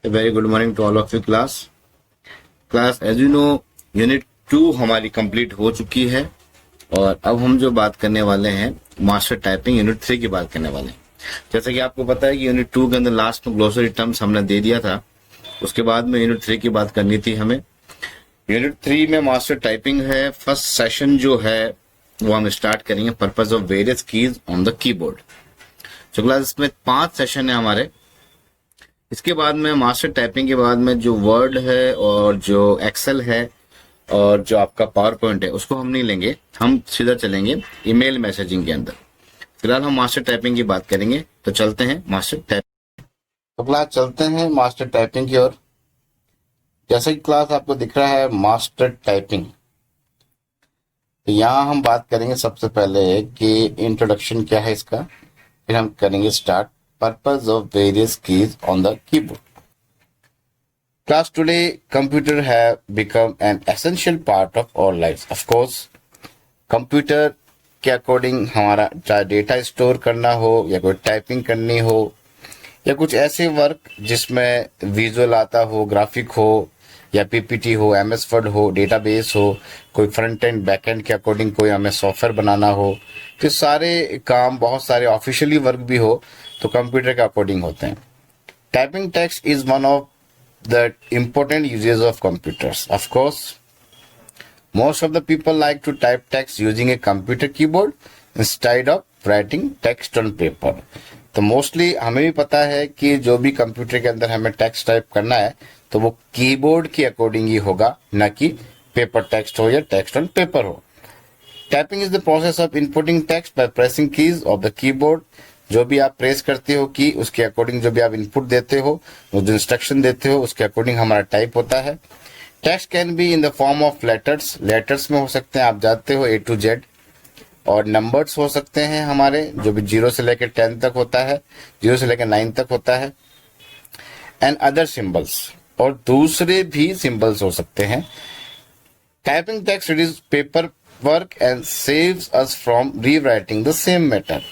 A very good morning to all of you class. Class, as you know, unit 2 हमारी complete हो चुकी है और अब हम जो बात करने वाले हैं मास्टर टाइपिंग यूनिट 3 की बात करने वाले हैं। जैसे कि आपको पता है कि यूनिट 2 के अंदर लास्ट में ग्लोसरी टर्म्स हमने दे दिया था, उसके बाद में यूनिट 3 की बात करनी थी हमें। यूनिट 3 में मास्टर टाइपिंग है। फर्स्ट सेशन जो है वो हम स्टार्ट करेंगे purpose of various keys on the keyboard. तो क्लास इसमें 5 सेशन है हमारे। इसके बाद में मास्टर टाइपिंग के बाद में जो वर्ड है और जो एक्सेल है और जो आपका पावर पॉइंट है उसको हम नहीं लेंगे, हम सीधा चलेंगे ईमेल मैसेजिंग के अंदर। फिलहाल हम मास्टर टाइपिंग की बात करेंगे, तो चलते हैं मास्टर टाइपिंग। तो क्लास चलते हैं मास्टर टाइपिंग की ओर। जैसे कि क्लास आपको दिख रहा है मास्टर टाइपिंग, तो यहाँ हम बात करेंगे सबसे पहले कि इंट्रोडक्शन क्या है इसका, फिर हम करेंगे start purpose of various keys on the keyboard. Class, today computer have become an essential part of our lives. Of course, computer के अकॉर्डिंग हमारा चाहे डेटा स्टोर करना हो या कोई टाइपिंग करनी हो या कुछ ऐसे वर्क जिसमें विजुअल आता हो, ग्राफिक हो या पीपीटी हो, एमएस वर्ड हो, डेटाबेस हो, कोई फ्रंट एंड बैक एंड के अकॉर्डिंग कोई हमें सॉफ्टवेयर बनाना हो, तो सारे काम, बहुत सारे ऑफिशियली वर्क भी हो तो कंप्यूटर के अकॉर्डिंग होते हैं। Typing text is one of the important uses of computers. Of course most of the people like to type text using a computer keyboard instead of writing text on paper. तो mostly हमें भी पता है कि जो भी computer के अंदर हमें टेक्स्ट टाइप करना है तो वो कीबोर्ड के अकॉर्डिंग ही होगा, ना कि पेपर टेक्स्ट हो या टेक्स्ट ऑन पेपर हो। Typing is the process of inputting text by pressing keys of the keyboard. जो भी आप प्रेस करते हो की, उसके अकॉर्डिंग जो भी आप इनपुट देते हो, वो जो इंस्ट्रक्शन देते हो उसके अकॉर्डिंग हमारा टाइप होता है। Text can be in the form of letters. Letters में हो सकते हैं, आप जानते हो, A to Z, और नंबर्स हो सकते हैं हमारे, जो भी 0 से लेकर 10 तक होता है, 0 से लेकर 9 तक होता है, एंड अदर सिंबल्स, और दूसरे भी सिंबल्स हो सकते हैं। Typing text reduce paper work and saves us from rewriting the same matter.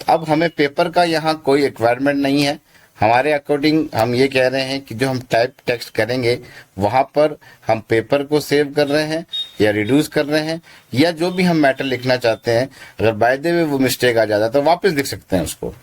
अब हमें पेपर का यहाँ कोई रिक्वायरमेंट नहीं है। हमारे अकॉर्डिंग हम ये कह रहे हैं कि जो हम टाइप टेक्स्ट करेंगे वहां पर हम पेपर को सेव कर रहे हैं या रिड्यूस कर रहे हैं, या जो भी हम मैटर लिखना चाहते हैं, अगर बाय द वे वो मिस्टेक आ जाता है तो वापस लिख सकते हैं उसको।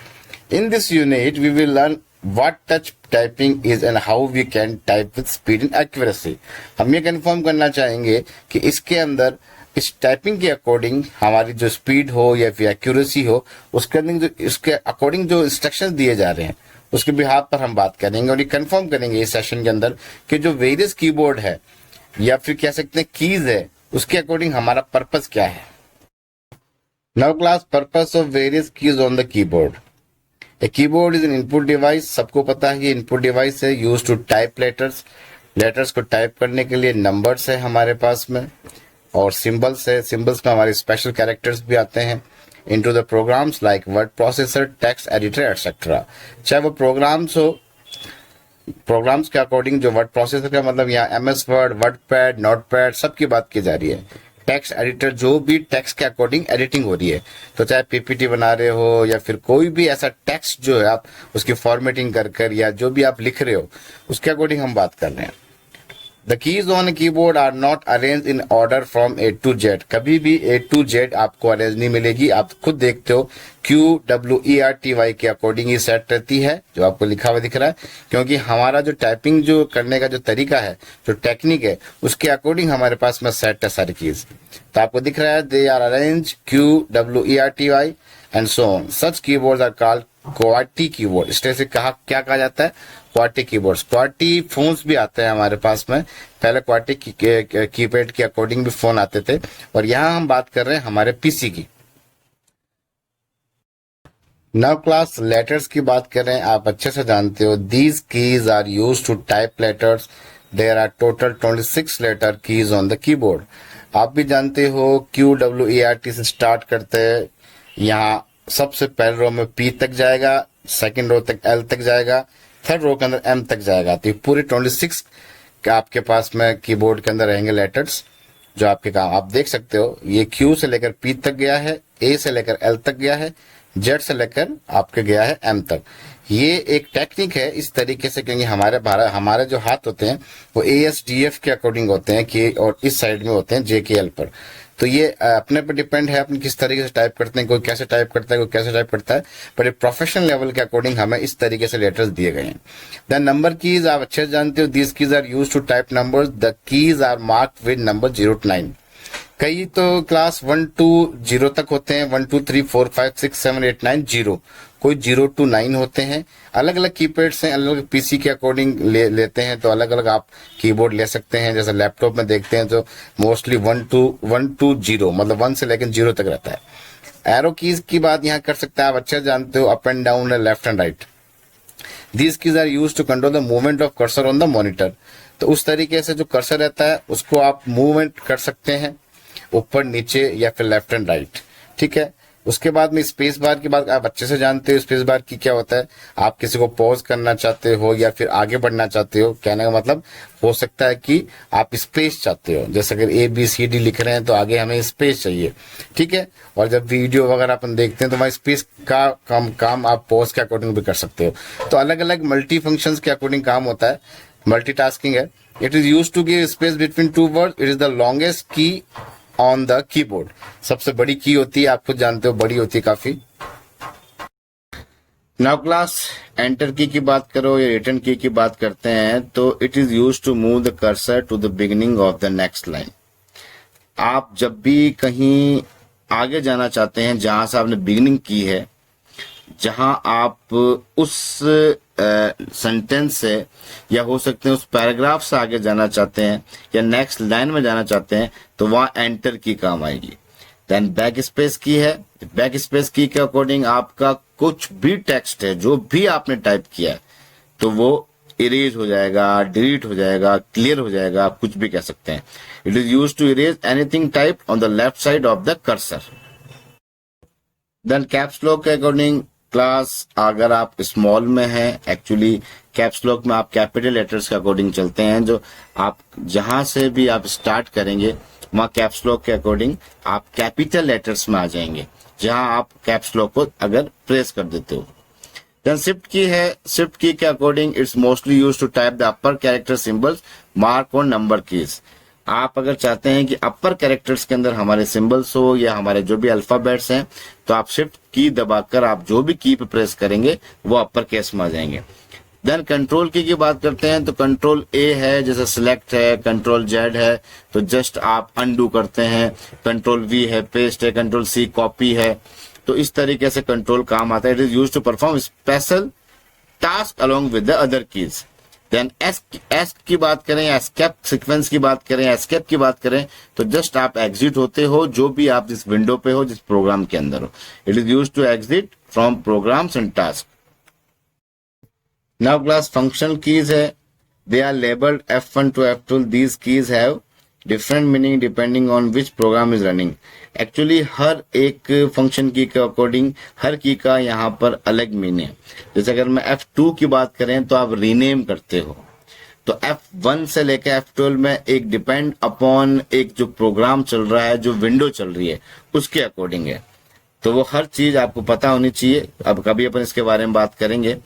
In this unit we will learn what touch typing is and how we can type with speed and accuracy. हम ये कंफर्म करना चाहेंगे कि इसके अंदर इस टाइपिंग के अकॉर्डिंग हमारी जो स्पीड हो या फिर एक्यूरेसी हो, उसके अकॉर्डिंग जो इंस्ट्रक्शंस दिए जा रहे हैं उसके बिहाफ पर हम बात करेंगे और ये कंफर्म करेंगे इस सेशन के अंदर कि जो वेरियस कीबोर्ड है या फिर कह सकते हैं कीज है, उसके अकॉर्डिंग हमारा पर्पस क्या है। Now class, purpose of various keys on the keyboard. A keyboard is an input device. सबको पता है ये इनपुट डिवाइस है, use to type letters. Letters को टाइप करने के लिए नंबर्स है हमारे पास में, और सिंबल्स है। सिंबल्स में हमारे स्पेशल कैरेक्टर्स भी आते हैं। into the programs like word processor, text editor, etc. चाहे वो प्रोग्राम्स हो, प्रोग्राम्स के अकॉर्डिंग जो वर्ड प्रोसेसर का मतलब यहाँ MS word, word pad, note pad, सबकी बात की जा रही है। टेक्स्ट एडिटर, जो भी टेक्स्ट के अकॉर्डिंग एडिटिंग हो रही है, तो चाहे पीपीटी बना रहे हो या फिर कोई भी ऐसा टेक्स्ट जो है आप उसकी फॉर्मेटिंग कर या जो भी आप लिख रहे हो उसके अकॉर्डिंग हम बात कर रहे हैं। The keys on a keyboard are not arranged in order from A to Z. कभी भी A to Z आपको अरेंज नहीं मिलेगी। आप खुद देखते हो QWERTY के अकॉर्डिंग ही सेट रहती है, जो आपको लिखा हुआ दिख रहा है, क्योंकि हमारा जो टाइपिंग जो करने का जो तरीका है, जो टेक्निक है, उसके अकॉर्डिंग हमारे पास में सेट है सारी कीज। तो आपको दिख रहा है they are arrange QWERTY and so on. Such keyboards are called QWERTY keyboard. इस तरह से क्या कहा जाता है, क्वार्टी कीबोर्ड्स। क्वार्टी फोन्स भी आते हैं हमारे पास में, पहले क्वार्टी कीपैड के अकॉर्डिंग भी फोन आते थे, और यहाँ हम बात कर रहे हैं हमारे पीसी की। नाउ क्लास, लेटर्स की बात करें, आप अच्छे से जानते हो these keys are use to type letters. There are total 26 letter keys on the keyboard. आप भी जानते हो QWERT से स्टार्ट करते हैं, यहाँ सबसे पहले रो में P तक जाएगा, सेकंड रो तक L तक जाएगा, थर्ड रो के अंदर M तक जाएगा। तो पूरे 26 आपके पास में कीबोर्ड के अंदर रहेंगे लेटर्स, जो आपके काम आप देख सकते हो। ये Q से लेकर P तक गया है, A से लेकर L तक गया है, Z से लेकर आपके गया है M तक। ये एक टेक्निक है इस तरीके से, क्योंकि हमारे जो हाथ होते हैं वो ASDF के अकॉर्डिंग होते हैं कि, और इस साइड में होते हैं JKL पर। तो ये अपने पर डिपेंड है अपन किस तरीके से टाइप करते हैं, कोई कैसे टाइप करता है, कोई कैसे टाइप करता है, पर एक प्रोफेशनल लेवल के अकॉर्डिंग हमें इस तरीके से लेटर्स दिए गए हैं। द नंबर कीज आप अच्छे से जानते हो, these keys are use to type numbers, the keys are marked with number 0 to 9। कई तो क्लास 1 to 0 तक होते हैं, 1 2 3 4 5 6 7 8 9 0, कोई 0 to 9 होते हैं। अलग अलग कीपैड्स हैं, अलग अलग पीसी के अकॉर्डिंग लेते हैं, तो अलग अलग आप कीबोर्ड ले सकते हैं। जैसे लैपटॉप में देखते हैं तो मोस्टली 1 to 0, मतलब 1 से लेकर 0 तक रहता है। एरो कीज की बात यहाँ कर सकते हैं, आप अच्छे जानते हो, up and down, left and right. These keys are used to control the movement of cursor on the monitor। तो उस तरीके से जो कर्सर रहता है उसको आप मूवमेंट कर सकते हैं ऊपर नीचे या फिर लेफ्ट एंड राइट, ठीक है। उसके बाद में स्पेस बार की बात आप अच्छे से जानते हो, स्पेस बार की क्या होता है, आप किसी को पॉज करना चाहते हो या फिर आगे बढ़ना चाहते हो, कहने का मतलब हो सकता है कि आप स्पेस चाहते हो, जैसे अगर ABCD लिख रहे हैं तो आगे हमें स्पेस चाहिए, ठीक है। और जब वीडियो वगैरह अपन देखते हैं तो वहाँ स्पेस का काम आप पॉज के अकॉर्डिंग भी कर सकते हो। तो अलग अलग मल्टी फंक्शंस के अकॉर्डिंग काम होता है, मल्टीटास्किंग है। It is use to give space between two words, it is the longest key on the keyboard. सबसे बड़ी की होती है, आप खुद जानते हो, बड़ी होती है काफी। नाउ क्लास एंटर की बात करो या रिटर्न की बात करते हैं तो it is use to move the cursor to the beginning of the next line. आप जब भी कहीं आगे जाना चाहते हैं जहां से आपने बिगिनिंग की है, जहां आप उस सेंटेंस से या हो सकते हैं उस पैराग्राफ से आगे जाना चाहते हैं या नेक्स्ट लाइन में जाना चाहते हैं, तो वहां एंटर की काम आएगी। देन बैक स्पेस की है, बैक स्पेस की के अकॉर्डिंग आपका कुछ भी टेक्स्ट है जो भी आपने टाइप किया है तो वो इरेज हो जाएगा, डिलीट हो जाएगा, क्लियर हो जाएगा, आप कुछ भी कह सकते हैं। It is use to erase anything type on the left side of the cursor. Then caps lock के अकॉर्डिंग क्लास अगर आप स्मॉल में हैं, एक्चुअली कैप्स लॉक में आप कैपिटल लेटर्स के अकॉर्डिंग चलते हैं, जो आप जहां से भी आप स्टार्ट करेंगे वहां कैप्स लॉक के अकॉर्डिंग आप कैपिटल लेटर्स में आ जाएंगे, जहां आप कैप्स लॉक को अगर प्रेस कर देते हो। देन शिफ्ट की है, शिफ्ट की के according it's mostly use to type the upper character symbols, mark और नंबर कीज। आप अगर चाहते हैं कि अपर कैरेक्टर्स के अंदर हमारे सिंबल्स हो या हमारे जो भी अल्फाबेट्स हैं, तो आप शिफ्ट की दबाकर आप जो भी की पे प्रेस करेंगे वो अपर केस में आ जाएंगे। देन कंट्रोल की बात करते हैं तो कंट्रोल A है, जैसे सिलेक्ट है, कंट्रोल Z है तो जस्ट आप अनडू करते हैं, कंट्रोल V है पेस्ट है, कंट्रोल C कॉपी है। तो इस तरीके से कंट्रोल काम आता है। It is use to perform special task along with the other keys. Then S key बात करें या एस्केप सीक्वेंस की बात करें या एस्केप की बात करें तो जस्ट आप एग्जिट होते हो जो भी आप जिस विंडो पे हो, जिस प्रोग्राम के अंदर हो। It is use to exit from programs and task. Now class functional keys है, they are labelled F1 to F12। These keys have different meaning depending on which program is running. Actually हर एक function की के according हर की का यहाँ पर अलग मीनिंग है। जैसे अगर मैं F2 की बात करें तो आप रीनेम करते हो, तो F1 से लेकर F12 में एक डिपेंड अपॉन एक जो प्रोग्राम चल रहा है, जो विंडो चल रही है उसके अकॉर्डिंग है, तो वो हर चीज आपको पता होनी चाहिए। अब कभी अपन इसके बारे में बात करेंगे।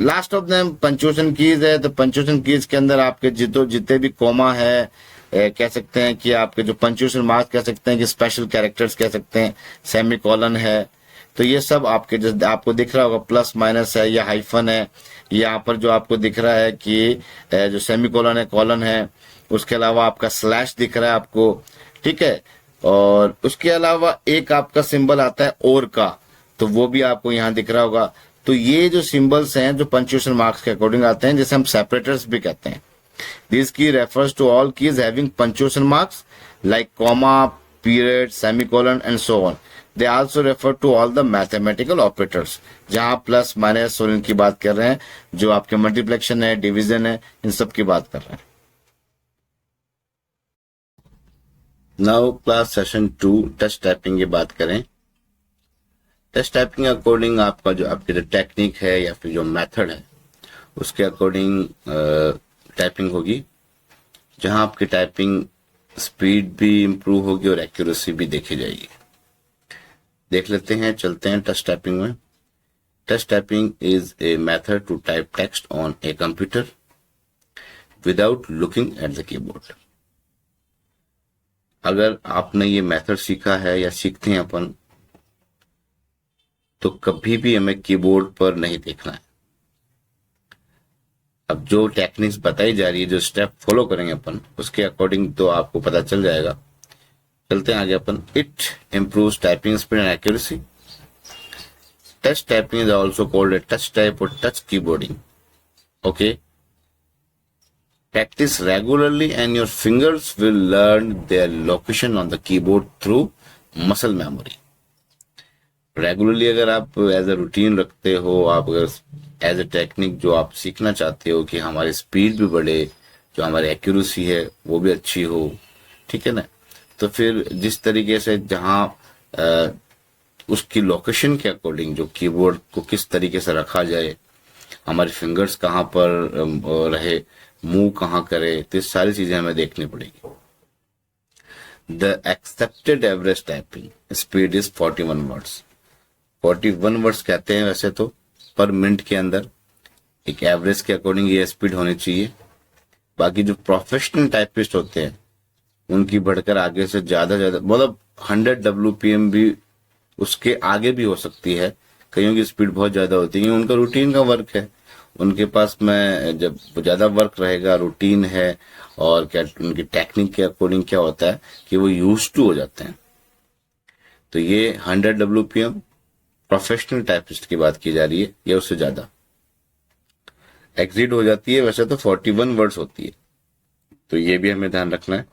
Last of them punctuation keys है, तो पंक्चुएशन कीज के अंदर आपके जितने भी कोमा है, कह सकते हैं कि आपके जो पंक्चुएशन मार्क्स कह सकते हैं कि स्पेशल कैरेक्टर्स कह सकते हैं, सेमी कॉलन है, तो ये सब आपके जो आपको दिख रहा होगा प्लस माइनस है या हाइफन है, यहाँ पर जो आपको दिख रहा है कि जो सेमी कॉलन है, कॉलन है, उसके अलावा आपका स्लैश दिख रहा है आपको, ठीक है। और उसके अलावा एक आपका सिंबल आता है और का, तो वो भी आपको यहाँ दिख रहा होगा। तो ये जो सिंबल्स हैं जो पंक्चुएशन मार्क्स के अकॉर्डिंग आते हैं, जैसे हम सेपरेटर्स भी कहते हैं। This key refers to all keys having punctuation marks like comma, period, semicolon and so on. They also refer to all the mathematical operators, जहां प्लस माइनस और इनकी बात कर रहे हैं, जो आपके मल्टीप्लेक्शन है, डिवीजन है, इन सब की बात कर रहे हैं। Now class session 2 touch typing की बात करें। टच टाइपिंग अकॉर्डिंग आपका जो आपकी जो टेक्निक है या फिर जो मेथड है उसके अकॉर्डिंग टाइपिंग होगी, जहां आपकी टाइपिंग स्पीड भी इंप्रूव होगी और एक्यूरेसी भी देखी जाएगी। देख लेते हैं, चलते हैं टच टाइपिंग में। Touch typing is a method to type text on a computer without looking at the keyboard. अगर आपने ये मेथड सीखा है या सीखते हैं अपन, तो कभी भी हमें कीबोर्ड पर नहीं देखना है। अब जो टेक्निक्स बताई जा रही है, जो स्टेप फॉलो करेंगे अपन, उसके अकॉर्डिंग तो आपको पता चल जाएगा। चलते हैं आगे अपन। It improves typing speed and accuracy. Touch typing is also called a touch type और touch keyboarding. Okay, practice regularly and your fingers will learn their location on the keyboard through muscle memory. Regularly अगर आप as a routine रखते हो, आप अगर as a technique जो आप सीखना चाहते हो कि हमारी स्पीड भी बढ़े, जो हमारी एक्यूरेसी है वो भी अच्छी हो, ठीक है ना, तो फिर जिस तरीके से जहां उसकी लोकेशन के अकॉर्डिंग जो कीबोर्ड को किस तरीके से रखा जाए, हमारे फिंगर्स कहाँ पर रहे, मूव कहाँ करे, तो ये सारी चीजें हमें देखनी पड़ेगी। The accepted average typing speed is 41 words. 41 words कहते हैं वैसे तो पर मिनट के अंदर, एक एवरेज के अकॉर्डिंग ये स्पीड होनी चाहिए। बाकी जो प्रोफेशनल टाइपिस्ट होते हैं उनकी बढ़कर आगे से ज्यादा मतलब 100 WPM भी उसके आगे भी हो सकती है। कईयों की स्पीड बहुत ज्यादा होती है, उनका रूटीन का वर्क है, उनके पास में जब ज्यादा वर्क रहेगा, रूटीन है, और क्या उनकी टेक्निक के अकॉर्डिंग क्या होता है कि वो यूज टू हो जाते हैं। तो ये 100 WPM प्रोफेशनल टाइपिस्ट की बात की जा रही है, या उससे ज्यादा एक्सीड हो जाती है। वैसे तो 41 वर्ड्स होती है, तो ये भी हमें ध्यान रखना है।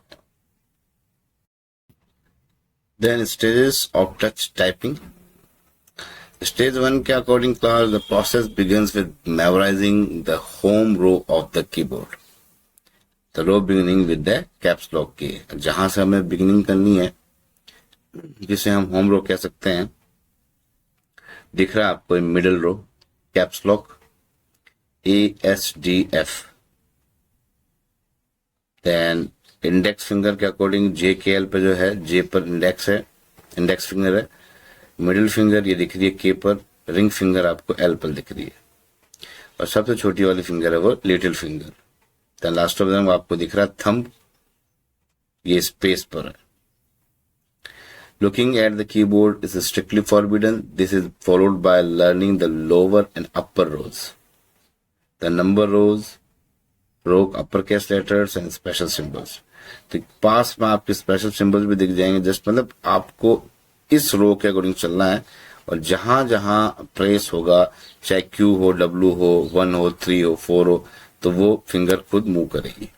Then stages of touch typing. Stage 1 के according class, the process begins with memorizing the home row of the keyboard. The row beginning with the caps lock key. जहां से हमें बिगिनिंग करनी है, जिसे हम होम रो कह सकते हैं, दिख रहा है आपको middle row, caps lock ASDF। Then index finger के अकॉर्डिंग JKL पे जो है, J पर इंडेक्स है, इंडेक्स फिंगर है। मिडिल फिंगर ये दिख रही है K पर, रिंग फिंगर आपको L पर दिख रही है, और सबसे छोटी वाली फिंगर है वो little finger. Then last of them आपको दिख रहा है थंब, ये स्पेस पर है। Looking at the keyboard is strictly forbidden. This is followed by learning the lower and upper rows, the number rows, row upper case letters and special symbols. तो पास में आपके स्पेशल सिंबल्स भी दिख जाएंगे, जस्ट मतलब आपको इस रो के अकॉर्डिंग चलना है, और जहां जहां प्रेस होगा, चाहे Q हो, W हो, 1 हो, 3 हो, 4 हो, तो वो फिंगर खुद मूव करेगी।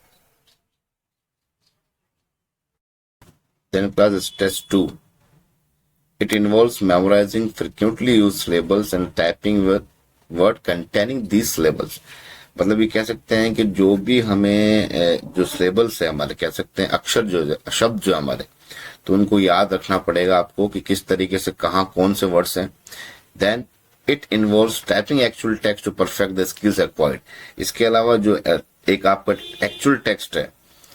Then class is test 2. It involves memorizing frequently used syllables and typing word containing these syllables. मतलब ये कह सकते हैं कि जो भी हमें जो सिलेबल्स है हमारे, कह सकते हैं अक्षर, जो शब्द जो हमारे, तो उनको याद रखना पड़ेगा आपको कि किस तरीके से कहाँ कौन से वर्ड्स हैं। Then it involves typing actual text to perfect the skills acquired. इसके अलावा जो एक आपका एक्चुअल टेक्स्ट है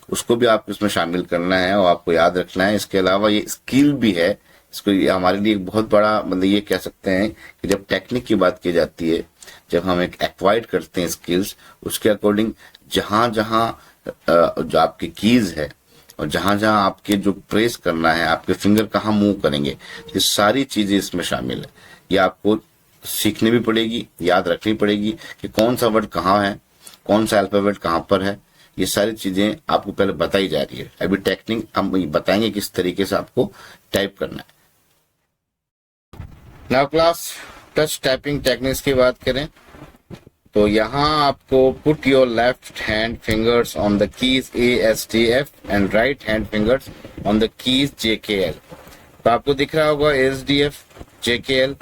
उसको भी आपको इसमें शामिल करना है और आपको याद रखना है। इसके अलावा ये स्किल भी है, इसको हमारे लिए एक बहुत बड़ा, मतलब ये कह सकते हैं कि जब टेक्निक की बात की जाती है, जब हम एक एक्वायर्ड करते हैं स्किल्स, उसके अकॉर्डिंग जहां जहां जो आपकी कीज है और जहां जहां आपके जो प्रेस करना है, आपके फिंगर कहाँ मूव करेंगे, ये सारी चीजें इसमें शामिल है। ये आपको सीखनी भी पड़ेगी, याद रखनी पड़ेगी कि कौन सा वर्ड कहाँ है, कौन सा अल्फाबेट कहाँ पर है। ये सारी चीजें आपको पहले बताई जा रही है, अभी टेक्निक हम बताएंगे किस तरीके से आपको टाइप करना है। Now class touch typing techniques की बात करें तो यहाँ आपको put your left hand fingers on the keys ASDF and right hand fingers on the keys JKL। तो आपको दिख रहा होगा ASDF, JKL,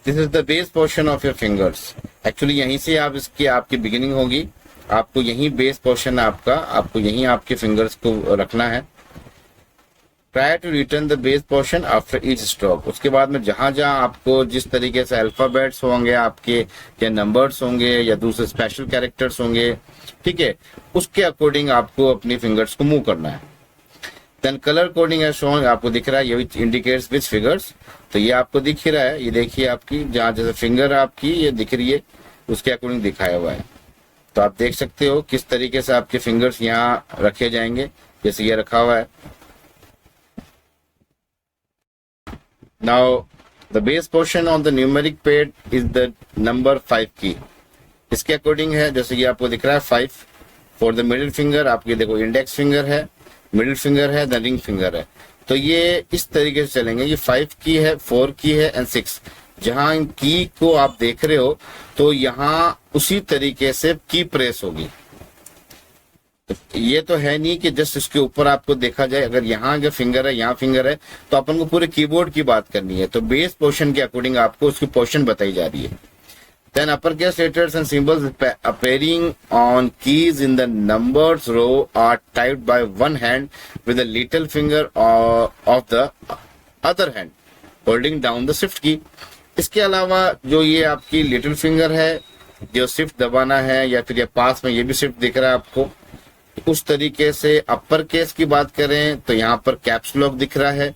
this is the base portion of your fingers. Actually यहीं से आप इसकी आपकी बिगिनिंग होगी, आपको यही बेस पोर्शन है आपका, आपको यहीं आपके फिंगर्स को रखना है। Try to return the base portion after each stroke. उसके बाद में जहां जहां आपको जिस तरीके से अल्फाबेट्स होंगे आपके, या नंबर्स होंगे, या दूसरे स्पेशल कैरेक्टर्स होंगे, ठीक है, उसके अकॉर्डिंग आपको अपनी फिंगर्स को मूव करना है। देन कलर कोडिंग है शोन, आपको दिख रहा है, ये इंडिकेट्स विच फिगर्स, तो ये आपको दिख ही रहा है, ये देखिए आपकी जहां जैसे फिंगर आपकी ये दिख रही है उसके अकॉर्डिंग दिखाया हुआ है। तो आप देख सकते हो किस तरीके से आपके फिंगर्स यहाँ रखे जाएंगे, जैसे ये रखा हुआ है। Now the base portion on the numeric pad is the number 5 की, इसके अकॉर्डिंग है, जैसे कि आपको दिख रहा है 5 फॉर द मिडिल फिंगर, आपके देखो इंडेक्स फिंगर है, मिडिल फिंगर है, द रिंग फिंगर है। तो ये इस तरीके से चलेंगे, ये 5 की है, 4 की है एंड 6। जहां इन की को आप देख रहे हो तो यहाँ उसी तरीके से की प्रेस होगी। ये तो है नहीं कि जस्ट इसके ऊपर आपको देखा जाए, अगर यहाँ अगर फिंगर है, यहाँ फिंगर है, तो अपन को पूरे कीबोर्ड की बात करनी है, तो बेस पोर्शन के अकॉर्डिंग आपको उसकी पोर्शन बताई जा रही है। Then uppercase letters and symbols appearing on keys in the numbers row are typed by one hand with the little finger of the other hand holding down the shift key. इसके अलावा जो ये आपकी little finger है, जो shift दबाना है, या फिर ये पास में ये भी शिफ्ट दिख रहा है आपको, उस तरीके से अपर केस की बात करें तो यहाँ पर कैप्स लॉक दिख रहा है।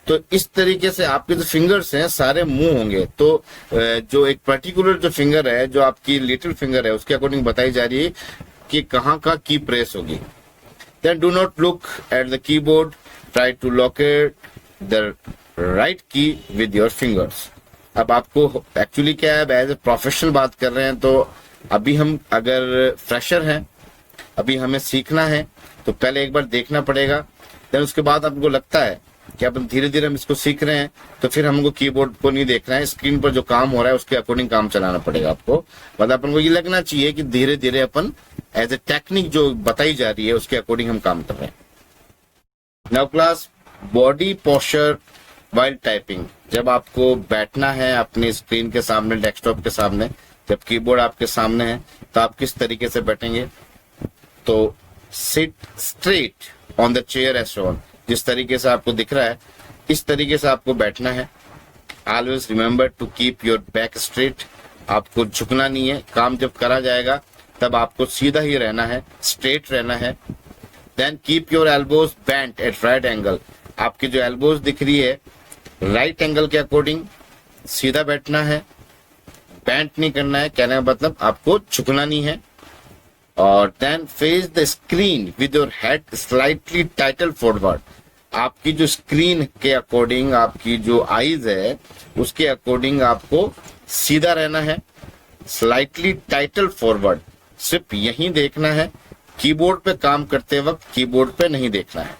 तो इस तरीके से आपके जो फिंगर्स हैं सारे मूव होंगे। तो जो एक पर्टिकुलर जो फिंगर है, जो आपकी लिटिल फिंगर है, उसके अकॉर्डिंग बताई जा रही है कि कहाँ का की प्रेस होगी। Then do not look at the keyboard, try to locate the right key with your fingers. अब आपको एक्चुअली क्या है, एज ए प्रोफेशनल बात कर रहे हैं, तो अभी हम अगर फ्रेशर हैं, अभी हमें सीखना है, तो पहले एक बार देखना पड़ेगा। देन उसके बाद आपको लगता है कि अपन धीरे धीरे हम इसको सीख रहे हैं, तो फिर हमको कीबोर्ड को नहीं देखना है, स्क्रीन पर जो काम हो रहा है उसके अकॉर्डिंग काम चलाना पड़ेगा आपको। मतलब अपन को ये लगना चाहिए कि धीरे धीरे अपन एज ए टेक्निक जो बताई जा रही है उसके अकॉर्डिंग हम काम कर रहे हैं। Now class, body posture while typing. जब आपको बैठना है अपनी स्क्रीन के सामने, डेस्कटॉप के सामने, जब कीबोर्ड आपके सामने है, तो आप किस तरीके से बैठेंगे? तो sit straight on the chair as shown, जिस तरीके से आपको दिख रहा है इस तरीके से आपको बैठना है। Always remember to keep your back straight, आपको झुकना नहीं है, काम जब करा जाएगा तब आपको सीधा ही रहना है, स्ट्रेट रहना है। Then keep your elbows bent at right angle, आपकी जो एल्बोज दिख रही है राइट एंगल के अकॉर्डिंग सीधा बैठना है, बेंट नहीं करना है, कहने का मतलब आपको झुकना नहीं है। और then face the screen with your head slightly tilted forward, आपकी जो स्क्रीन के अकॉर्डिंग आपकी जो आईज है उसके अकॉर्डिंग आपको सीधा रहना है, स्लाइटली टाइटल फॉरवर्ड, सिर्फ यही देखना है, कीबोर्ड पे काम करते वक्त कीबोर्ड पे नहीं देखना है।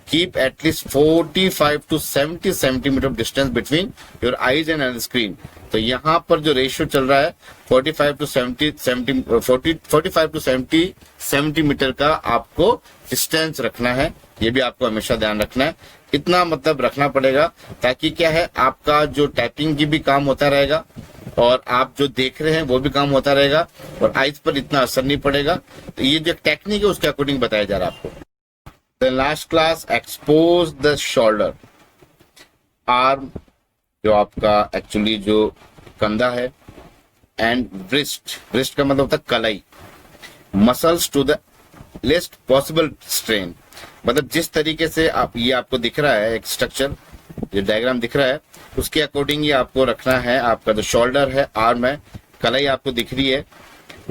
Keep at least 45 to 70 centimetre distance between your eyes and screen. तो यहाँ पर जो रेशियो चल रहा है 45 to 70 सेंटीमीटर का आपको डिस्टेंस रखना है, ये भी आपको हमेशा ध्यान रखना है। इतना मतलब रखना पड़ेगा ताकि क्या है, आपका जो टाइपिंग की भी काम होता रहेगा और आप जो देख रहे हैं वो भी काम होता रहेगा और आईज पर इतना असर नहीं पड़ेगा। तो ये जो टेक्निक है उसके अकॉर्डिंग बताया जा रहा है आपको। The last class, expose the shoulder, arm जो आपका एक्चुअली जो कंधा है, एंड wrist का मतलब होता है कलाई, muscles to the least possible strain, मतलब जिस तरीके से आप, ये आपको दिख रहा है एक स्ट्रक्चर, जो डायग्राम दिख रहा है उसके अकॉर्डिंग ये आपको रखना है। आपका जो शोल्डर है, आर्म है, कलाई आपको दिख रही है,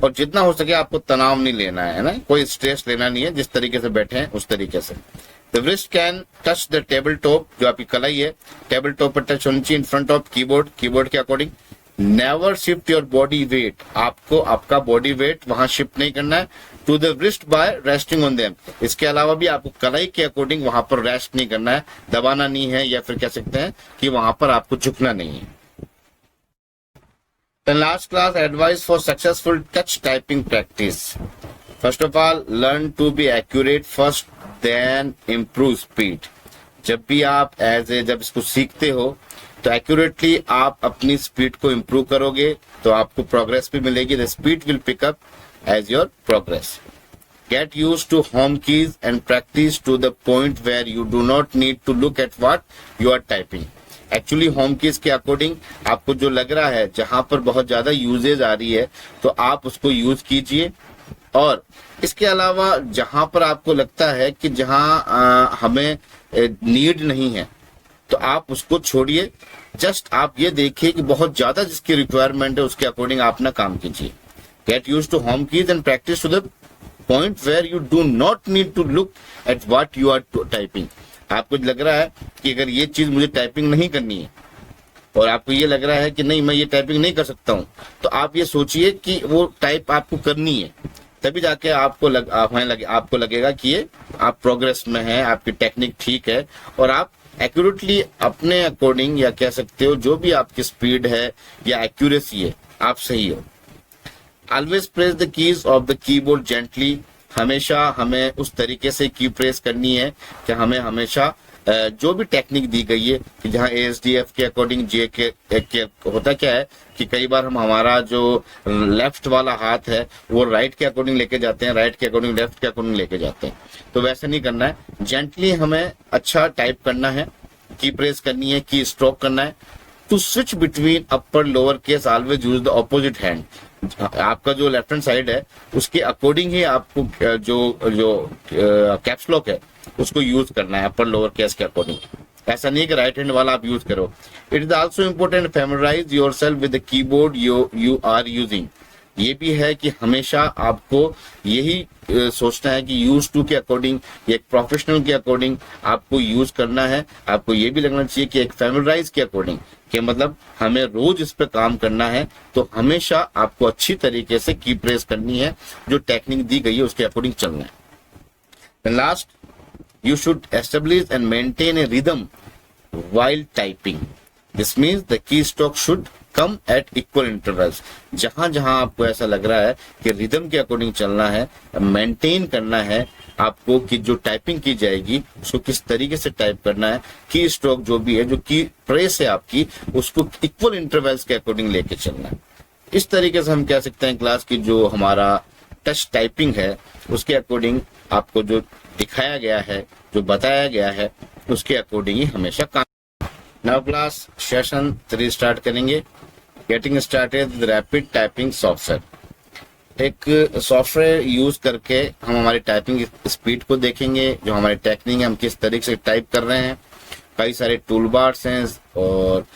और जितना हो सके आपको तनाव नहीं लेना है ना, कोई स्ट्रेस लेना नहीं है, जिस तरीके से बैठे हैं उस तरीके से। The wrist can touch the table top, जो आपकी कलाई है टेबल टॉप पर टच होनी चाहिए, in front of keyboard, keyboard के according. Never shift your body weight, आपको आपका बॉडी वेट वहां शिफ्ट नहीं करना है to the wrist by resting on them. इसके अलावा भी आपको कलाई के अकॉर्डिंग वहां पर रेस्ट नहीं करना है, दबाना नहीं है, या फिर कह सकते हैं कि वहां पर आपको झुकना नहीं है। The last class, advice for successful touch typing practice. First of all, learn to be accurate first, then improve speed. जब भी आप जब इसको सीखते हो तो एक्यूरेटली आप अपनी स्पीड को इम्प्रूव करोगे तो आपको प्रोग्रेस भी मिलेगी। The speed will pick up as your progress. Get used to home keys and practice to the point where you do not need to look at what you are typing. Actually home keys के according आपको जो लग रहा है, जहां पर बहुत ज्यादा यूजेज आ रही है, तो आप उसको यूज कीजिए और इसके अलावा जहां पर आपको लगता है कि जहां हमें नीड नहीं है तो आप उसको छोड़िए। जस्ट आप ये देखिए कि बहुत ज्यादा जिसकी रिक्वायरमेंट है उसके अकॉर्डिंग आप ना काम कीजिए। Get used to home keys and practice to the point where you do not need to look at what you are typing. आपको लग रहा है कि अगर ये चीज मुझे टाइपिंग नहीं करनी है और आपको ये लग रहा है कि नहीं मैं ये टाइपिंग नहीं कर सकता हूं, तो आप ये सोचिए कि वो टाइप आपको करनी है, तभी जाके आपको आपको लगेगा कि ये आप प्रोग्रेस में है, आपकी टेक्निक ठीक है और आप एक्यूरेटली अपने अकॉर्डिंग या कह सकते हो जो भी आपकी स्पीड है या एक्यूरेसी है आप सही हो। Always press the keys of the keyboard gently. हमेशा हमें उस तरीके से की प्रेस करनी है कि हमें हमेशा जो भी टेक्निक दी गई है कि जहाँ ASDF के अकॉर्डिंग जे के होता क्या है कि कई बार हम हमारा जो लेफ्ट वाला हाथ है वो राइट के अकॉर्डिंग लेके जाते हैं, राइट के अकॉर्डिंग लेफ्ट के अकॉर्डिंग लेके जाते हैं। तो वैसे नहीं करना है, जेंटली हमें अच्छा टाइप करना है, की प्रेस करनी है, की स्ट्रोक करना है। To switch between upper lower case always use the opposite hand. आपका जो लेफ्ट हैंड साइड है उसके अकॉर्डिंग ही आपको जो कैप्स लॉक है उसको यूज करना है, अपर लोअर केस के अकॉर्डिंग। ऐसा नहीं कि राइट हैंड वाला आप यूज करो। It is also important familiarize yourself with the keyboard you are using. ये भी है कि हमेशा आपको यही सोचना है कि यूज टू के अकॉर्डिंग, एक प्रोफेशनल के अकॉर्डिंग आपको यूज करना है। आपको ये भी लगना चाहिए कि एक फैमिलियराइज के अकॉर्डिंग, कि मतलब हमें रोज इस पे काम करना है, तो हमेशा आपको अच्छी तरीके से की प्रेस करनी है, जो टेक्निक दी गई है उसके अकॉर्डिंग चलना है। Last, you should establish and maintain a rhythm while typing. This means the keystroke should come at equal intervals. जहां जहां आपको ऐसा लग रहा है कि रिदम के अकॉर्डिंग चलना है, मेंटेन करना है आपको कि जो टाइपिंग की जाएगी उसको किस तरीके से टाइप करना है, की स्ट्रोक जो भी है, जो की प्रेस है आपकी, उसको इक्वल इंटरवल्स के अकॉर्डिंग लेके चलना है। इस तरीके से हम कह सकते हैं क्लास की जो हमारा टच टाइपिंग है उसके अकॉर्डिंग आपको जो दिखाया गया है, जो बताया गया है, उसके अकॉर्डिंग ही हमेशा काम। नाउ क्लास सेशन 3 स्टार्ट करेंगे। Getting started with rapid typing software. एक सॉफ्टवेयर यूज करके हम हमारी टाइपिंग स्पीड को देखेंगे, जो हमारी टेक्निक है हम किस तरीके से टाइप कर रहे हैं। कई सारे टूल बार्स हैं और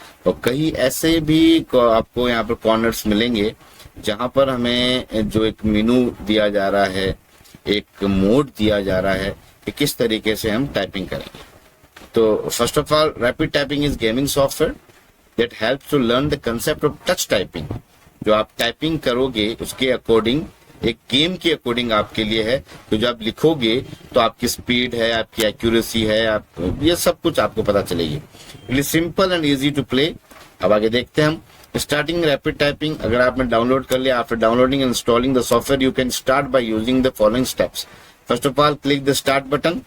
कई ऐसे भी आपको यहाँ पर कॉर्नर्स मिलेंगे जहां पर हमें जो एक मेनू दिया जा रहा है, एक मोड दिया जा रहा है कि किस तरीके से हम टाइपिंग करेंगे। तो first of all, rapid typing is gaming software that helps to learn the concept of touch typing. जो आप टाइपिंग करोगे उसके अकॉर्डिंग, एक गेम के अकॉर्डिंग आपके लिए है। तो जब आप लिखोगे तो आपकी स्पीड है, आपकी एक्यूरेसी है, आप ये सब कुछ आपको पता चलेगी। It is simple and easy to play. अब आगे देखते हैं हम स्टार्टिंग रैपिड टाइपिंग। अगर आपने डाउनलोड कर लिया, after downloading and installing the software you can start by using the following steps. First of all, click the start button,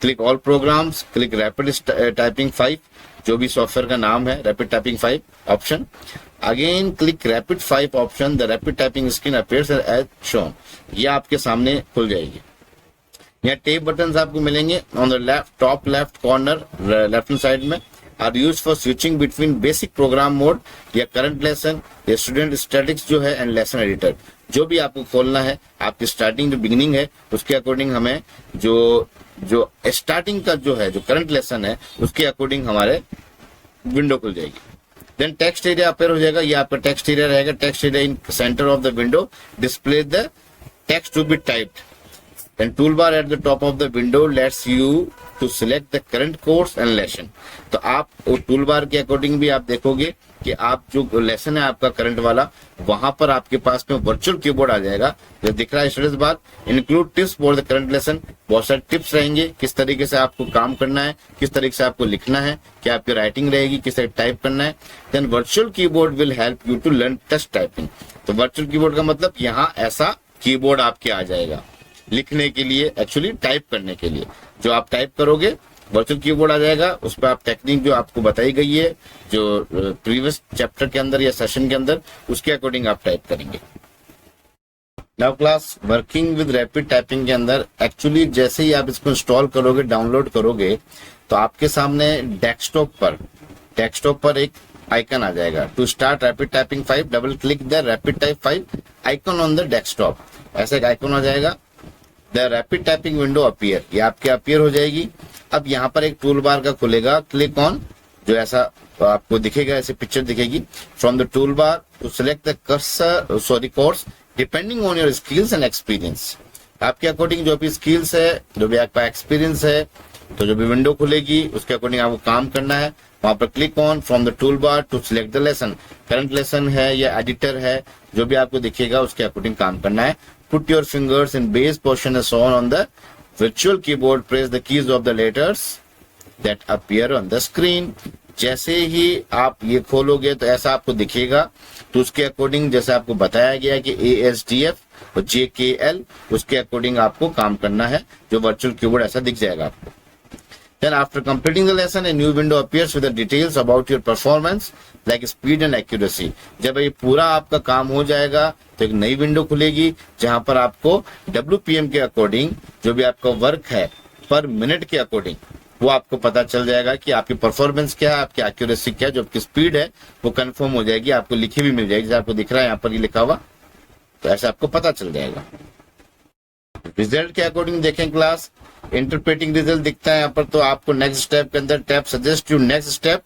click all programs, click rapid typing 5, जो भी software का नाम है, rapid typing 5 option. Again click rapid 5 option, the rapid typing screen appears as shown. ये आपके सामने खुल जाएगी। यहाँ टैब बटन्स आपको मिलेंगे on the left, top left corner, left hand side में। Are use for switching between basic program mode या करंट लेसन या स्टूडेंट स्टैटिक्स जो है एंड लेसन एडिटर। जो भी आपको खोलना है, आपकी स्टार्टिंग जो बिगिनिंग है उसके अकॉर्डिंग हमें जो स्टार्टिंग का जो है, जो करंट लेसन है उसके अकॉर्डिंग हमारे विंडो खुल जाएगी। देन टेक्स्ट एरिया अपेयर हो जाएगा। ये आपका टेक्स्ट एरिया रहेगा। Text area in center of the window display the text to be typed. Then toolbar at the top of the window lets you to select the current course and lesson. तो आप tool bar के according भी आप देखोगे कि आप जो lesson है आपका करंट वाला, वहां पर आपके पास में वर्चुअल कीबोर्ड आ जाएगा जो दिख रहा है status bar. Include tips for the current lesson. बहुत सारे टिप्स रहेंगे किस तरीके से आपको काम करना है, किस तरीके से आपको लिखना है, क्या आपकी राइटिंग रहेगी, किस तरह टाइप करना है। Then virtual keyboard will help you to learn touch typing. तो वर्चुअल कीबोर्ड का मतलब यहाँ ऐसा कीबोर्ड आपके आ जाएगा लिखने के लिए, एक्चुअली टाइप करने के लिए। जो आप टाइप करोगे वर्चुअल कीबोर्ड आ जाएगा, उस पर आप टेक्निक जो आपको बताई गई है, जो प्रीवियस चैप्टर के अंदर या सेशन के अंदर, उसके अकॉर्डिंग आप टाइप करेंगे। Now class, working with rapid typing के अंदर एक्चुअली जैसे ही आप इसको इंस्टॉल करोगे, डाउनलोड करोगे, तो आपके सामने डेस्कटॉप पर एक आइकन आ जाएगा। To start rapid typing 5 double click the rapid type 5 icon on the desktop. ऐसा एक आइकन हो जाएगा, the rapid typing window appear, ये आपके अपीयर हो जाएगी। अब यहाँ पर एक टूल बार का खुलेगा, क्लिक ऑन, जो ऐसा आपको दिखेगा, ऐसे पिक्चर दिखेगी। From the tool bar to select the cursor sorry course depending on your skills and experience, आपके अकॉर्डिंग जो भी स्किल्स है, जो भी आपका एक्सपीरियंस है, तो जो भी विंडो खुलेगी उसके अकॉर्डिंग आपको काम करना है। वहां पर click on from the tool bar to select the lesson, current lesson है या एडिटर है, जो भी आपको दिखेगा उसके अकॉर्डिंग काम करना है। Put your fingers in base portion as shown on the virtual keyboard, press the keys of the letters that appear on the screen. जैसे ही आप ये खोलोगे तो ऐसा आपको दिखेगा, तो उसके अकॉर्डिंग जैसे आपको बताया गया कि ASDF और JKL, उसके अकॉर्डिंग आपको काम करना है, जो वर्चुअल कीबोर्ड ऐसा दिख जाएगा आपको। Then after completing the lesson, a new window appears with the details about your performance like speed and accuracy. जब ये पूरा आपका काम हो जाएगा तो एक नई विंडो खुलेगी, जहां पर आपको WPM के अकॉर्डिंग जो भी आपका वर्क है पर मिनट के अकॉर्डिंग वो आपको पता चल जाएगा कि आपकी परफॉर्मेंस क्या है, आपकी एक्यूरेसी क्या है, जो आपकी स्पीड है वो कंफर्म हो जाएगी, आपको लिखी भी मिल जाएगी। जैसे आपको दिख रहा है यहाँ पर ये लिखा हुआ, तो ऐसे आपको पता चल जाएगा। रिजल्ट के अकॉर्डिंग देखें क्लास, इंटरप्रेटिंग रिजल्ट दिखता है यहाँ पर, तो आपको नेक्स्ट स्टेप के अंदर tab suggest you next step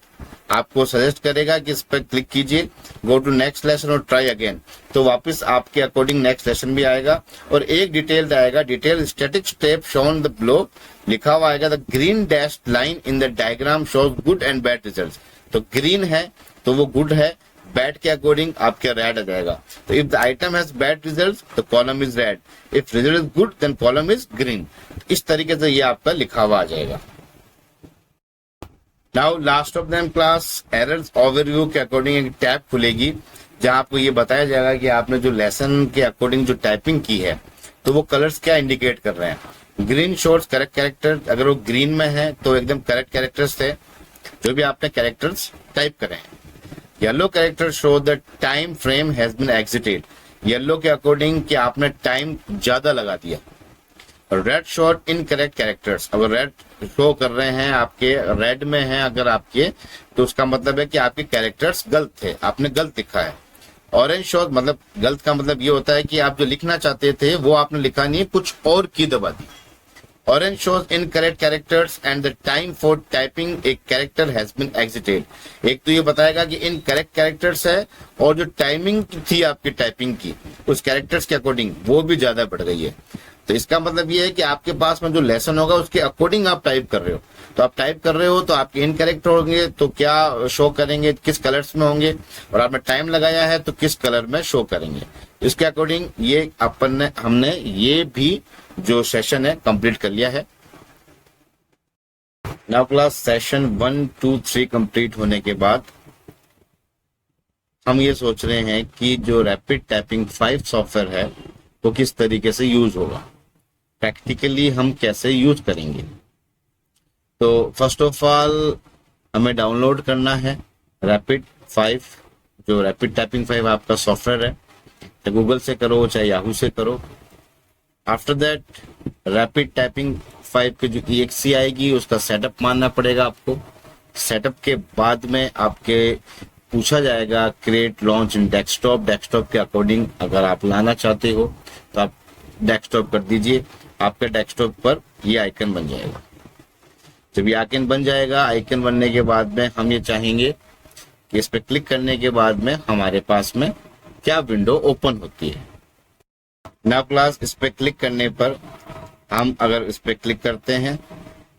आपको सजेस्ट करेगा कि इस पर क्लिक कीजिए, गो टू नेक्स्ट लेसन और ट्राई अगेन, तो वापस आपके अकॉर्डिंग नेक्स्ट लेसन भी आएगा। और एक डिटेल्ड आएगा, detail static step shown the below, लिखा हुआ आएगा the green dashed line in the diagram shows good and bad result, तो ग्रीन है तो वो गुड है, बैड के अकॉर्डिंग आपके रेड आ जाएगा। तो if the item has bad result तो column is red, if result is good then column is green. इस तरीके से ये आपका लिखा हुआ आ जाएगा। Now last of them class, errors overview के अकॉर्डिंग एक टैब खुलेगी, जहां आपको ये बताया जाएगा कि आपने जो लेसन के अकॉर्डिंग जो टाइपिंग की है तो वो कलर्स क्या इंडिकेट कर रहे हैं। ग्रीन शोज करेक्ट कैरेक्टर, अगर वो ग्रीन में है तो एकदम करेक्ट कैरेक्टर्स थे जो भी आपने कैरेक्टर्स टाइप करे हैं। Yellow character show the time frame has been exited, yellow के अकॉर्डिंग कि आपने टाइम ज्यादा लगा दिया। रेड शॉट इनकरेक्ट कैरेक्टर्स, अगर रेड शो कर रहे हैं आपके, रेड में है अगर आपके, तो उसका मतलब है कि आपके कैरेक्टर्स गलत थे, आपने गलत लिखा है। ऑरेंज शॉट मतलब गलत का मतलब ये होता है कि आप जो लिखना चाहते थे वो आपने लिखा नहीं, कुछ और की दबा दी। Orange shows incorrect characters and the time for typing a character has been exited. एक तो ये बताएगा कि incorrect characters है, और जो टाइमिंग थी आपकी टाइपिंग की उस कैरेक्टर्स के अकॉर्डिंग वो भी ज्यादा बढ़ गई है। तो इसका मतलब ये है कि आपके पास में जो लेसन होगा उसके अकॉर्डिंग आप टाइप कर रहे हो, तो आप टाइप कर रहे हो तो आपके इनकरेक्ट होंगे तो क्या शो करेंगे, किस कलर्स में होंगे, और आपने टाइम लगाया है तो किस कलर में शो करेंगे। इसके अकॉर्डिंग ये हमने ये भी जो सेशन है कंप्लीट कर लिया है। नाउ क्लास सेशन 1, 2, 3 कंप्लीट होने के बाद हम ये सोच रहे हैं कि जो रैपिड टाइपिंग 5 सॉफ्टवेयर है वो किस तरीके से यूज होगा, प्रैक्टिकली हम कैसे यूज करेंगे। तो फर्स्ट ऑफ ऑल हमें डाउनलोड करना है रैपिड 5, जो रैपिड टाइपिंग 5 आपका सॉफ्टवेयर है, तो गूगल से करो चाहे याहू से करो। आफ्टर दैट रैपिड टाइपिंग 5 की जो EXE आएगी उसका सेटअप मानना पड़ेगा आपको। सेटअप के बाद में आपके पूछा जाएगा create launch in desktop, desktop के अकॉर्डिंग अगर आप लाना चाहते हो तो आप डेस्कटॉप कर दीजिए, आपके डेस्कटॉप पर ये आइकन बन जाएगा। जब ये आइकन बन जाएगा, आइकन बनने के बाद में हम ये चाहेंगे कि इस पर क्लिक करने के बाद में हमारे पास में क्या विंडो ओपन होती है। नाउ क्लास इस पे क्लिक करने पर हम अगर इस पे क्लिक करते हैं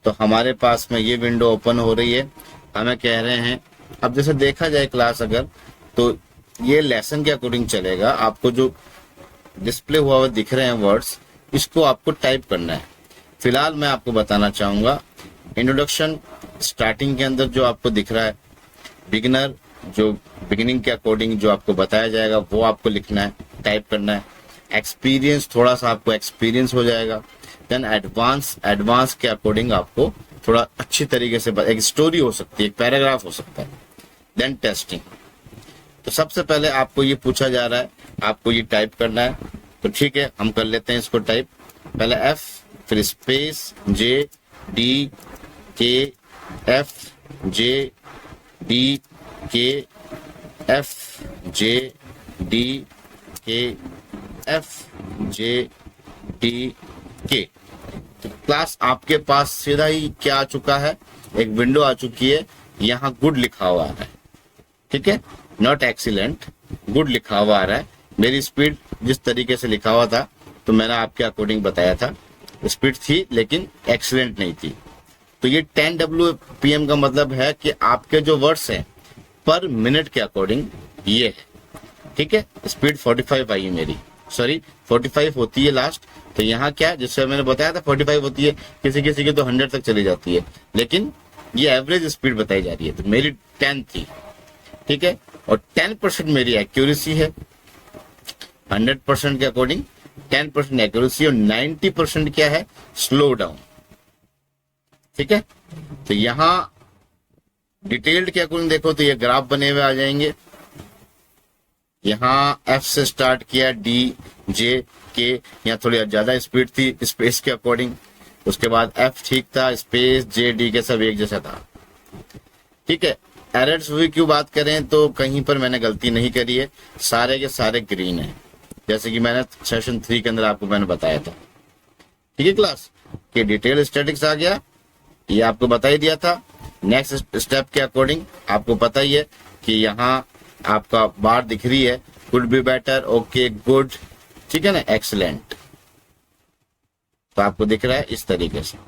तो हमारे पास में ये विंडो ओपन हो रही है। हमें कह रहे हैं, अब जैसे देखा जाए क्लास अगर, तो ये लेसन के अकॉर्डिंग चलेगा। आपको जो डिस्प्ले हुआ हुआ दिख रहे हैं वर्ड्स, इसको आपको टाइप करना है। फिलहाल मैं आपको बताना चाहूंगा इंट्रोडक्शन स्टार्टिंग के अंदर जो आपको दिख रहा है, बिगिनर जो बिगिनिंग के अकॉर्डिंग जो आपको बताया जाएगा वो आपको लिखना है, टाइप करना है। एक्सपीरियंस, थोड़ा सा आपको एक्सपीरियंस हो जाएगा। देन एडवांस, एडवांस के अकॉर्डिंग आपको थोड़ा अच्छी तरीके से एक स्टोरी हो सकती है, एक पैराग्राफ हो सकता है। Then testing. तो सबसे पहले आपको ये पूछा जा रहा है, आपको ये टाइप करना है, तो ठीक है हम कर लेते हैं इसको टाइप। पहले F, फिर स्पेस JDKFJDKFJDK FJDK। तो क्लास आपके पास सीधा ही क्या आ चुका है, एक विंडो आ चुकी है, यहाँ गुड लिखा हुआ है, ठीक है, नॉट एक्सीलेंट, गुड लिखा हुआ आ रहा है। मेरी स्पीड जिस तरीके से लिखा हुआ था तो मैंने आपके अकॉर्डिंग बताया था, स्पीड थी लेकिन एक्सीलेंट नहीं थी। तो ये 10 WPM का मतलब है कि आपके जो वर्ड्स हैं पर मिनट के अकॉर्डिंग ये है, ठीक है। स्पीड 45 आई है मेरी, सॉरी 45 होती है लास्ट। तो यहाँ क्या है, जिससे मैंने बताया था 45 होती है, किसी किसी की तो 100 तक चली जाती है, लेकिन ये एवरेज स्पीड बताई जा रही है। तो मेरी 10 थी, ठीक है, और 10% मेरी एक्यूरेसी है, 100% के अकॉर्डिंग 10% एक्यूरेसी, और 90% क्या है, स्लो डाउन, ठीक है। तो यहाँ डिटेल्ड के अकॉर्डिंग देखो तो ये ग्राफ बने हुए आ जाएंगे। यहाँ F से स्टार्ट किया, D, J, K, यहाँ थोड़ी ज्यादा स्पीड थी स्पेस के अकॉर्डिंग, उसके बाद F ठीक था, स्पेस J, D के सब एक जैसा था, ठीक है। एरर्स हुई क्यों बात करें तो कहीं पर मैंने गलती नहीं करी है, सारे के सारे ग्रीन है, जैसे कि मैंने सेशन 3 के अंदर आपको मैंने बताया था, ठीक है क्लास, कि डिटेल स्टैटिक्स आ गया, ये आपको बता ही दिया था। नेक्स्ट स्टेप के अकॉर्डिंग आपको पता ही है कि यहाँ आपका बार दिख रही है, could be better, okay, good, ठीक है ना, एक्सीलेंट, तो आपको दिख रहा है इस तरीके से।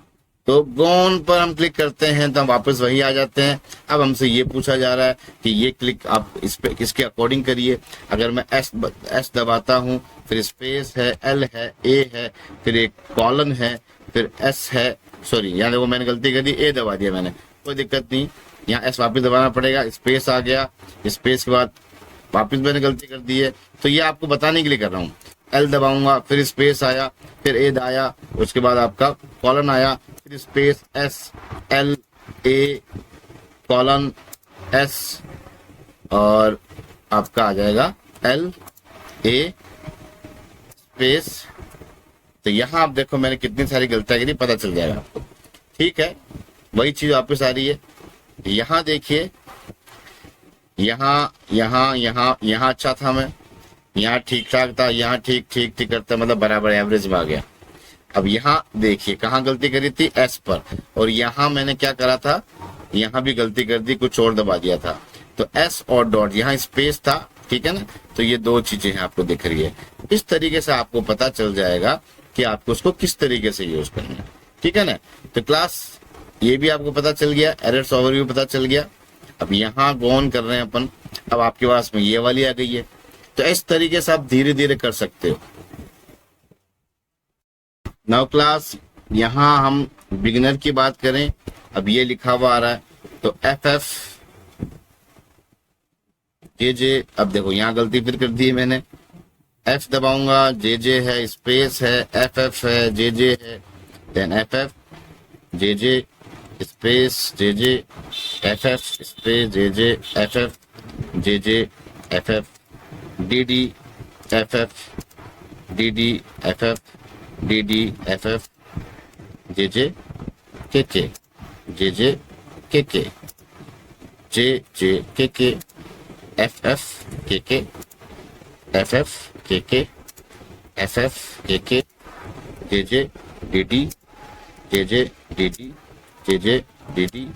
तो गोन पर हम क्लिक करते हैं तो हम वापस वही आ जाते हैं। अब हमसे ये पूछा जा रहा है कि ये क्लिक आप इस पे इसके अकॉर्डिंग करिए। अगर मैं एस दबाता हूँ, फिर स्पेस है, एल है, ए है, फिर एक कॉलन है, फिर एस है, सॉरी यहाँ देखो मैंने गलती कर दी, ए दबा दिया मैंने, कोई दिक्कत नहीं, यहाँ एस वापस दबाना पड़ेगा, स्पेस आ गया, स्पेस के बाद वापस मैंने गलती कर दी है, तो ये आपको बताने के लिए कर रहा हूँ। एल दबाऊंगा, फिर स्पेस आया, फिर ए आया, उसके बाद आपका कॉलन आया, फिर स्पेस एस, एल, ए, कॉलन, एस, और आपका आ जाएगा एल, ए, स्पेस। तो यहाँ आप देखो मैंने कितनी सारी गलतियां करी, पता चल जाएगा आपको, ठीक है। वही चीज वापस आ रही है, यहाँ देखिए, यहाँ अच्छा था, मैं यहाँ ठीक ठाक था, यहाँ ठीक ठीक ठीक करता, मतलब बराबर एवरेज में आ गया। अब यहाँ देखिए कहाँ गलती करी थी, एस पर, और यहाँ मैंने क्या करा था, यहाँ भी गलती कर दी, कुछ और दबा दिया था। तो एस और डॉट, यहाँ स्पेस था, ठीक है ना, तो ये दो चीजें हैं आपको दिख रही है। इस तरीके से आपको पता चल जाएगा कि आपको उसको किस तरीके से यूज करना है, ठीक है ना। तो क्लास ये भी आपको पता चल गया, एरर्स ओवरव्यू पता चल गया। अब यहाँ गोन कर रहे हैं अपन, अब आपके पास में ये वाली आ गई है, तो इस तरीके से आप धीरे धीरे कर सकते हो। नाउ क्लास यहाँ हम बिगिनर की बात करें, अब ये लिखा हुआ आ रहा है, तो FF JJ, अब देखो यहाँ गलती फिर कर दी है मैंने, F दबाऊंगा, JJ है, स्पेस है, FF है, JJ है, then FF JJ space JJ, FF space JJ, FF JJ, FF DD, FF DD, FF DD, FF JJ KK, JJ KK, JJ KK, FF KK, FF KK, FF KK, JJ DD, JJ DD, JJ DD,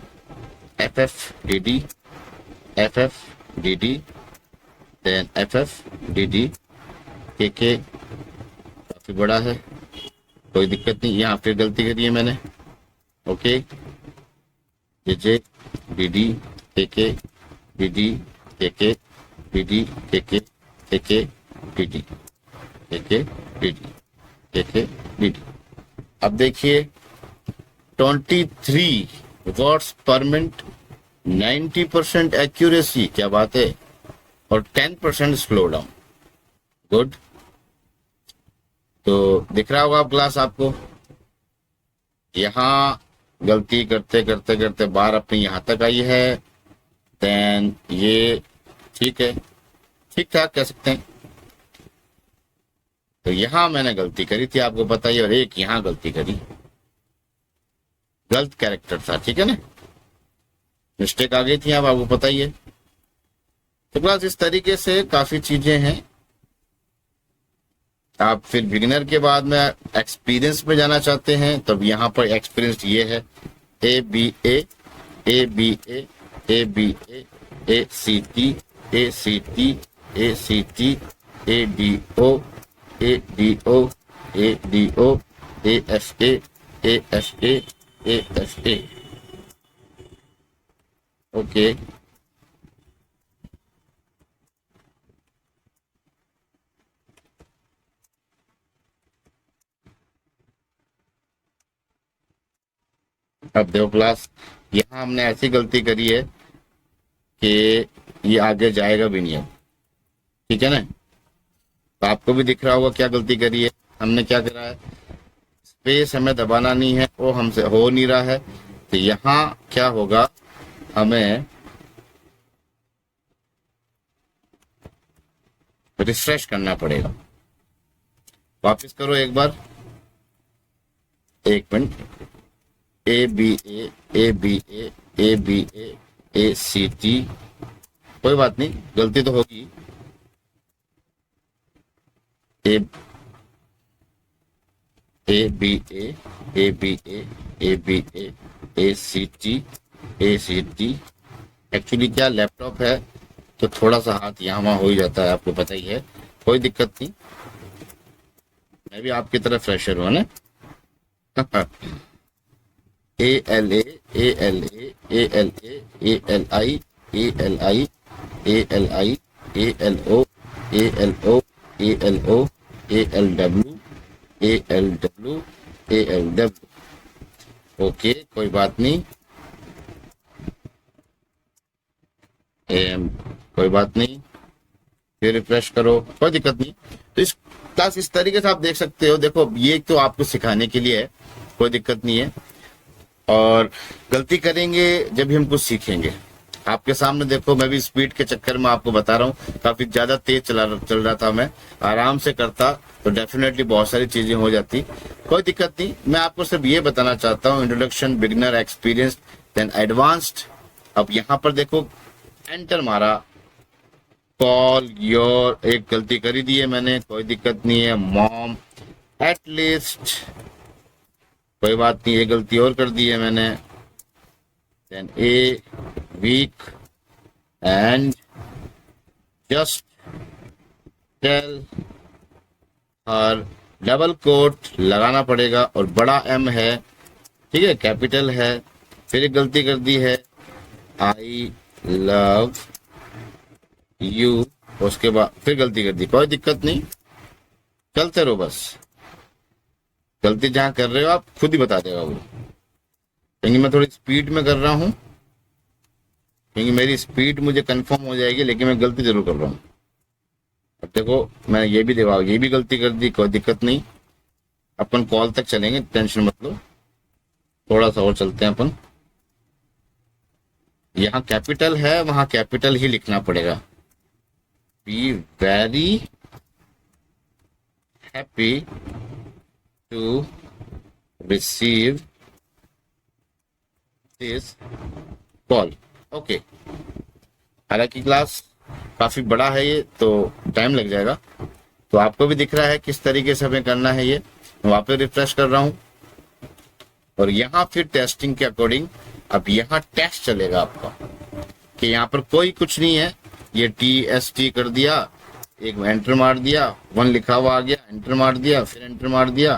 FF DD, FF DD, then FF DD, KK काफी बड़ा है, कोई दिक्कत नहीं, यहाँ फिर गलती करी है मैंने, okay, JJ DD, KK DD, KK DD, KK KK DD, KK DD, KK DD। अब देखिए 23 वर्ड्स पर मिनट, 90% एक्यूरेसी, क्या बात है, और 10% स्लो डाउन, गुड। तो दिख रहा होगा क्लास आपको, यहाँ गलती करते करते करते बार अपनी यहाँ तक आई है, देन ये ठीक है, ठीक ठाक कह सकते हैं। तो यहाँ मैंने गलती करी थी, आपको पता ही, और एक यहाँ गलती करी, गलत कैरेक्टर था, ठीक है ना, मिस्टेक आ गई थी, अब आपको पता ही है। तो क्लास इस तरीके से काफी चीजें हैं आप फिर बिगिनर के बाद में एक्सपीरियंस पे जाना चाहते हैं, तब यहाँ पर एक्सपीरियंस ये है ABA, ABA, ABA, ACT, ACT, ACT, ADO, ADO, ADO, AFA, AFA, AFA। Okay, अब देखो क्लास, यहाँ हमने ऐसी गलती करी है कि ये आगे जाएगा भी नहीं अब, ठीक है ना। तो आपको भी दिख रहा होगा क्या गलती करी है। हमने क्या करा है, स्पेस हमें दबाना नहीं है, वो हमसे हो नहीं रहा है। तो यहाँ क्या होगा, हमें रिफ्रेश करना पड़ेगा। वापस करो एक बार, एक minute. ABA, ABA, ABA, ACT, कोई बात नहीं, गलती तो होगी। ABA, ABA, ABA, ACT, ACT। Actually क्या लैपटॉप है तो थोड़ा सा हाथ यहाँ वहाँ हो ही जाता है, आपको पता ही है, कोई दिक्कत नहीं। मैं भी आपकी तरह फ्रेशर हूँ ना। ALA, ALA, ALA, ALI, ALI, ALI, ALO, ALO, ALO, ALW, ALW, ALW। Okay, कोई बात नहीं, कोई बात नहीं, फिर रिफ्रेश करो, कोई दिक्कत नहीं। तो इस क्लास इस तरीके से आप देख सकते हो। देखो, ये तो आपको सिखाने के लिए है, कोई दिक्कत नहीं है। और गलती करेंगे जब भी हम कुछ सीखेंगे। आपके सामने देखो, मैं भी स्पीड के चक्कर में आपको बता रहा हूँ, काफी ज्यादा तेज चल रहा था। मैं आराम से करता तो डेफिनेटली बहुत सारी चीजें हो जाती, कोई दिक्कत नहीं। मैं आपको सिर्फ ये बताना चाहता हूँ, introduction, beginner, experience, then advanced. अब यहाँ पर देखो, एंटर मारा, कॉल योर, एक गलती करी दी है मैंने, कोई दिक्कत नहीं है। मॉम, एटलीस्ट, कोई बात नहीं, ये गलती और कर दी है मैंने। Then a week and just tell her, double quote लगाना पड़ेगा और बड़ा M है, ठीक है, कैपिटल है। फिर एक गलती कर दी है, आई लव यू, उसके बाद फिर गलती कर दी, कोई दिक्कत नहीं, चलते रहो बस। गलती जहां कर रहे हो आप खुद ही बता देगा वो, क्योंकि मैं थोड़ी स्पीड में कर रहा हूं, क्योंकि मेरी स्पीड मुझे कंफर्म हो जाएगी, लेकिन मैं गलती जरूर कर रहा हूं। अब देखो, मैं ये भी देखा, ये भी गलती कर दी, कोई दिक्कत नहीं। अपन कॉल तक चलेंगे, टेंशन मत लो, थोड़ा सा और चलते हैं अपन। यहाँ कैपिटल है, वहां कैपिटल ही लिखना पड़ेगा। Be very happy to receive this call. Okay, हालांकि क्लास काफी बड़ा है ये, तो टाइम लग जाएगा। तो आपको भी दिख रहा है किस तरीके से हमें करना है ये। मैं वापस रिफ्रेश कर रहा हूं और यहाँ फिर टेस्टिंग के अकॉर्डिंग अब यहाँ टेस्ट चलेगा आपका, कि यहाँ पर कोई कुछ नहीं है। ये TST कर दिया, एक एंटर मार दिया, 1 लिखा हुआ आ गया, एंटर मार दिया, फिर एंटर मार दिया,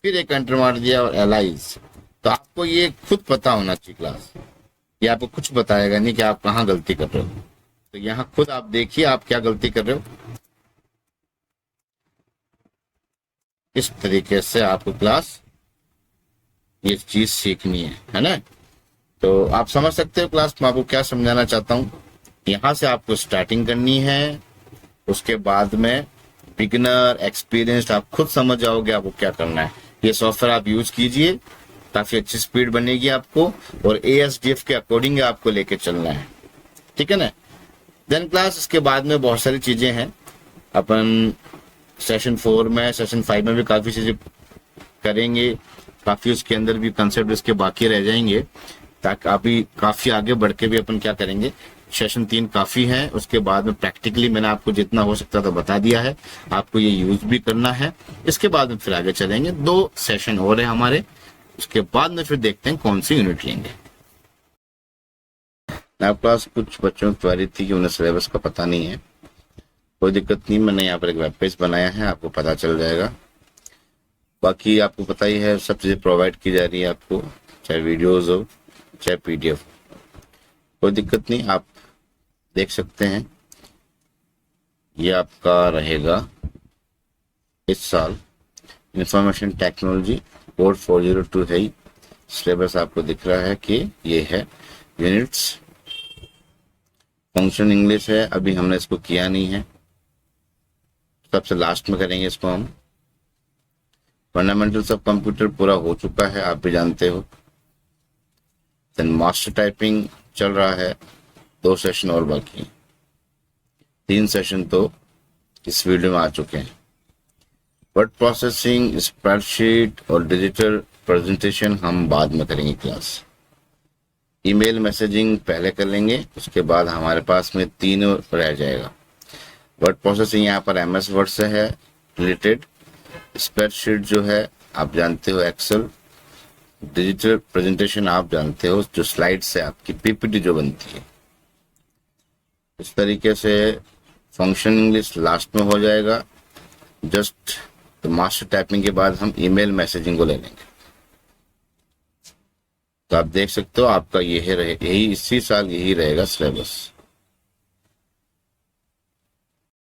फिर एक एंटर मार दिया और एलाइज। तो आपको ये खुद पता होना चाहिए क्लास, ये आपको कुछ बताएगा नहीं कि आप कहाँ गलती कर रहे हो। तो यहाँ खुद आप देखिए आप क्या गलती कर रहे हो। इस तरीके से आपको क्लास ये चीज सीखनी है ना। तो आप समझ सकते हो क्लास मैं आपको क्या समझाना चाहता हूँ। यहाँ से आपको स्टार्टिंग करनी है, उसके बाद में बिगिनर, एक्सपीरियंस्ड, आप खुद समझ जाओगे आपको क्या करना है। ये सॉफ्टवेयर आप यूज कीजिए, काफी अच्छी स्पीड बनेगी आपको, और ASDF के अकॉर्डिंग आपको लेके चलना है, ठीक है ना। देन क्लास इसके बाद में बहुत सारी चीजें हैं, अपन सेशन 4 में, सेशन 5 में भी काफी चीजें करेंगे, काफी उसके अंदर भी कंसेप्ट इसके बाकी रह जाएंगे, ताकि अभी काफी आगे बढ़ के भी अपन क्या करेंगे, सेशन 3 काफी है। उसके बाद में प्रैक्टिकली मैंने आपको जितना हो सकता था बता दिया है, आपको ये यूज भी करना है। इसके बाद में फिर आगे चलेंगे, 2 सेशन और है हमारे, उसके बाद में फिर देखते हैं कौन सी यूनिट लेंगे। आपके पास कुछ बच्चों की क्वेरी थी कि उन्हें सिलेबस का पता नहीं है, कोई दिक्कत नहीं, मैंने यहाँ पर एक वेब पेज बनाया है, आपको पता चल जाएगा। बाकी आपको पता ही है सब चीजें प्रोवाइड की जा रही है आपको, चाहे वीडियोज हो चाहे PDF, कोई दिक्कत नहीं, आप देख सकते हैं। ये आपका रहेगा इस साल इंफॉर्मेशन टेक्नोलॉजी कोड 402 है। सिलेबस आपको दिख रहा है कि ये है यूनिट्स। फंक्शन इंग्लिश है, अभी हमने इसको किया नहीं है, सबसे लास्ट में करेंगे इसको हम। फंडामेंटल्स ऑफ कंप्यूटर पूरा हो चुका है, आप भी जानते हो। देन मास्टर टाइपिंग चल रहा है, 2 सेशन और बाकी, 3 सेशन तो इस वीडियो में आ चुके हैं। वर्ड प्रोसेसिंग, स्प्रेडशीट और डिजिटल प्रेजेंटेशन हम बाद में करेंगे क्लास। ईमेल मैसेजिंग पहले कर लेंगे, उसके बाद हमारे पास में 3 रह जाएगा। वर्ड प्रोसेसिंग यहाँ पर MS वर्ड से है रिलेटेड, स्प्रेडशीट जो है आप जानते हो एक्सेल, डिजिटल प्रेजेंटेशन आप जानते हो जो स्लाइड से आपकी PPT जो बनती है। इस तरीके से फंक्शन इंग्लिश लास्ट में हो जाएगा। जस्ट मास्टर टाइपिंग के बाद हम ईमेल मैसेजिंग को ले लेंगे। तो आप देख सकते हो आपका यही इसी साल यही रहेगा सिलेबस।